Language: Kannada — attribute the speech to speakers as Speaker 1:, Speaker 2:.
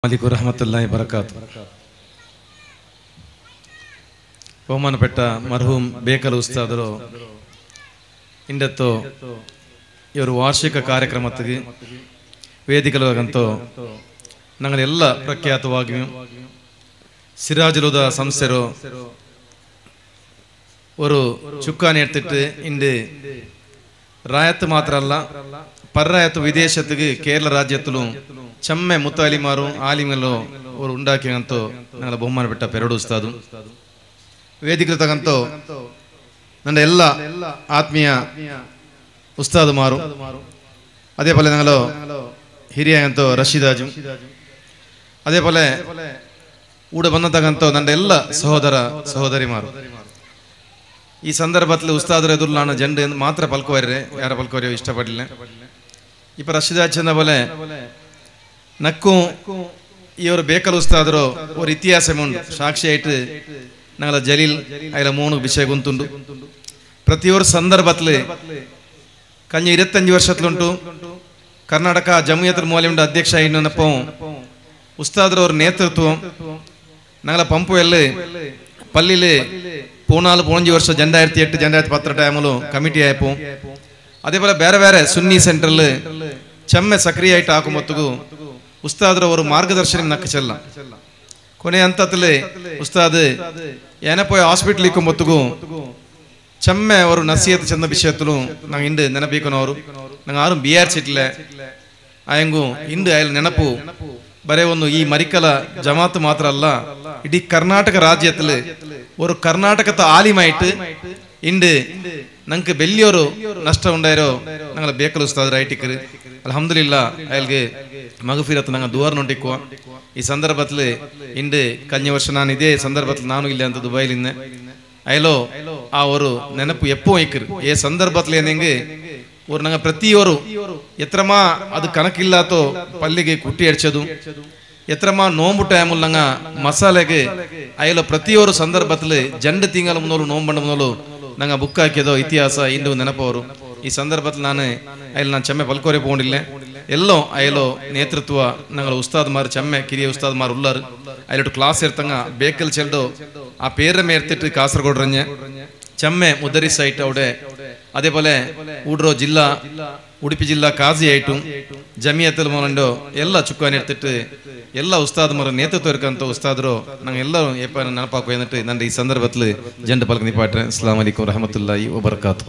Speaker 1: അലൈക്കും റഹ്മത്തുള്ളാഹി വബറകാത്ത്. ബഹുമാനപ്പെട്ട മർഹൂം ബേക്കൽ ഉസ്താദರು ಇಂದತ್ತು ಈ ಒಂದು ವಾರ್ಷಿಕ ಕಾರ್ಯಕ್ರಮಕ್ಕೆ ವೇದಿಕೆಯಾಗಂತೋ ನಗಳೆಲ್ಲ ಪ್ರಖ್ಯಾತವಾಗಿಯೂ ಸಿರಾಜುಲ್ ಹುದಾ ಸಂಸ್ಥೆರು ഒരു ചുക്കാനി എടുത്തിട്ട് ഇണ്ട് ರಾಯತ್ ಮಾತ್ರ ಅಲ್ಲ ಪರ್ರಾಯತ್ ವಿದೇಶಕ್ಕೆ ಕೇರಳ ರಾಜ್ಯದಲ್ಲೂ ಚಮ್ಮೆ ಮುತ್ತಾಲಿಮಾರು ಆಲಿಮಲು ಅವರು ಉಂಡಾಕಿಯಂತೂ ഞങ്ങളെ ബഹുമാനപ്പെട്ട ಪೆರಡು ಉಸ್ತಾದು ವೇದಿಕೆ ತಗಂತೋ ನನ್ನ ಎಲ್ಲ ಆತ್ಮೀಯ ಉಸ್ತಾದುಮಾರು അതേപോലെ ഞങ്ങളോ ಹಿರಿಯಂತೋ ರಶೀದಾಜು അതേപോലെ ಊಡ ಬಂದಂತಗಂತೋ ನನ್ನ ಎಲ್ಲ ಸಹೋದರ ಸಹೋದರಿಮಾರು ಈ ಸಂದರ್ಭದಲ್ಲಿ ಉಸ್ತಾದರ ಎದುರು ನಾನು ಜಂಡು ಮಾತ್ರ ಪಲ್ಕೋರ್ರೆ ಯಾರ ಪಲ್ಕೋರ್ಯೋ ಇಷ್ಟಪಡಲಿಲ್ಲ ಇಪ್ಪ ರಶೀದಾಜ್ പോലെ ನಕ್ಕು ಇವರು ಬೇಕಲ್ ಉಸ್ತಾದರು ഒരു ಇತಿಹಾಸമുണ്ട് സാക്ഷിയായിട്ട് ഞങ്ങളെ ജലീൽ അതിലെ 3 വിഷയ കുന്തുണ്ട് ಪ್ರತಿಯೊಂದು ಸಂದರ್ಭದಲ್ಲಿ കഴിഞ്ഞ 25 ವರ್ಷത്തിലുಂಟು ಕರ್ನಾಟಕ ಜಮಿಯತ್ ಮೂಲೆಯುಂಡ ಅಧ್ಯಕ್ಷ ಇನ್ನೊಂದಪ್ಪ ಉಸ್ತಾದರ ಅವ್ರ ನೇತೃತ್ವ ഞങ്ങളെ പമ്പുവെല്ല് പള്ളിയില് 4-5 ವರ್ಷ 2008 2010 ടൈമിലും കമ്മിറ്റി ആയപ്പോൾ അതേപോലെ ಬೇರೆ ಬೇರೆ ಸುನ್ನಿ ಸೆಂಟರ್ಲ್ ಚೆಮ್ಮೆ ಸಕ್ರಿಯ ಆയിട്ട് ಹಾಕುಮೊತ್ತಗೂ ಉಸ್ತಾದರ ಅವರು ಮಾರ್ಗದರ್ಶನ ನಕ್ಕ ಚೆಲ್ಲ ಕೊನೆ ಹಂತದಲ್ಲಿ ಉಸ್ತಾದ್ ಏನೇ പോയി ಹಾಸ್ಪಿಟಲ್ ಇಕ್ಕುಮೊತ್ತಗೂ ಚೆಮ್ಮೆ ಅವರು ನಸೀಹತ್ ಚೆಂದ ವಿಷಯದಲ್ಲೂ ನಂಗೆ ಇಂದು ನೆನಪಿಕನವರು ನಂಗೆ ಆರು ಬಿಯಾರ್ಸಿಟ್ಲೆ ಆಯಂಗು ಇಂದು ಅಯ್ಯಲ್ ನೆನಪು ಬರೇ ಒಂದು ಈ ಮರಿಕಲ ಜಮಾತ್ ಮಾತ್ರ ಅಲ್ಲ ಇಡೀ ಕರ್ನಾಟಕ ರಾಜ್ಯದಲ್ಲಿ ഒരു കർണാടകത്തെ ആലിമായിട്ട് ഇണ്ട് ഞങ്ങൾക്ക് വലിയൊരു നഷ്ടം ഉണ്ടായോ ഞങ്ങളെ ബേക്കൽ ഉസ്താദ് റൈറ്റിക്കർ അൽഹംദുലില്ലാ അയാൾക്ക് മഗ്ഫിറത്ത് ഞങ്ങൾ ദുആർനൊണ്ടിക്കുക ഈ സന്ദർഭത്തിൽ ഇണ്ട് കഴിഞ്ഞ വർഷം ನಾನು ಇದೇ ಸಂದರ್ಭದಲ್ಲಿ ನಾನು ಇಲ್ಲ ಅಂತ ದುಬೈಲಿ ಇದ್ದೆ ಅಯ್ಯಲೋ ಆ ഒരു ನೆನಪು ಎಪ್ಪೋ ಇಕ್ಕರು ಈ ಸಂದರ್ಭದಲ್ಲಿ ಏನೆಂಗೆ ഒരു ഞങ്ങൾ ಪ್ರತಿಯೊರು എത്രമാ ಅದು ಕಣಕ್ಕಿಲ್ಲಾತೋ ಪಲ್ಲಿಗೆ ಕುಟ್ಟಿ ಅಡ್ಚದು ಎತ್ರಮಾ ನೋಂಬು ಟೈಮಲ್ಲಿ ನಂಗೆ ಮಸಾಲೆಗೆ ಅಯ್ಯಲ್ಲ ಪ್ರತಿಯೊಂದು ಸಂದರ್ಭದಲ್ಲಿ ಜಂಡು ತಿಂಗಳ ಮುನ್ನೋಲು ನೋಂಬಂಡ ಮುನ್ನೋಲು ನಂಗೆ ಬುಕ್ ಹಾಕಿದೋ ಇತಿಹಾಸ ಇಂದು ನೆನಪವರು ಈ ಸಂದರ್ಭದಲ್ಲಿ ನಾನು ಚೆಮ್ಮೆ ಪಲ್ಕೋರೆ പോകണ്ടില്ല ಎಲ್ಲೋ ಅಯ್ಯಲೋ ನೇತೃತ್ವ ഞങ്ങൾ ഉസ്താദ്മാർ ചെമ്മെ ಕಿರಿಯ ഉസ്താദ്മാർ ഉള്ളാറ് അതിലോട്ട് ക്ലാസ് എടുത്തങ്ങ ബേക്കൽ ചെൽഡോ ആ പേരെ മേർത്തിട്ട് കാസർഗോഡ് റഞ്ഞ് ചെമ്മെ മുദരിസ് ആയിട്ട് അവിടെ അതേപോലെ ഊഡ്രോ ജില്ലാ ಉಡುಪಿ ಜಿಲ್ಲಾ ಕಾಜಿ ಆಯಿತು ಜಮಿಯತ್ತಲ್ಲಿ ಮೊಲಂಡು ಎಲ್ಲ ಚುಕ್ಕಾನಿ ಎಡ್ತಿಟ್ಟು ಎಲ್ಲ ಉಸ್ತಾದ್ಮರ ನೇತೃತ್ವ ಇರ್ಕಂತ ಉಸ್ತಾದರು ನಂಗೆ ಎಲ್ಲರೂ ನೆನಪಾಕು എന്നിട്ട് ನನ್ನ ಈ ಸಂದರ್ಭದಲ್ಲಿ ಜಂಡು ಪಲ್ಕ ನಿಪಾಟ್ರೆ ಅಸ್ಸಲಾಮು ಅಲೈಕುಂ ವರಹಮತುಲ್ಲಾಹಿ ವಬರಕಾತು.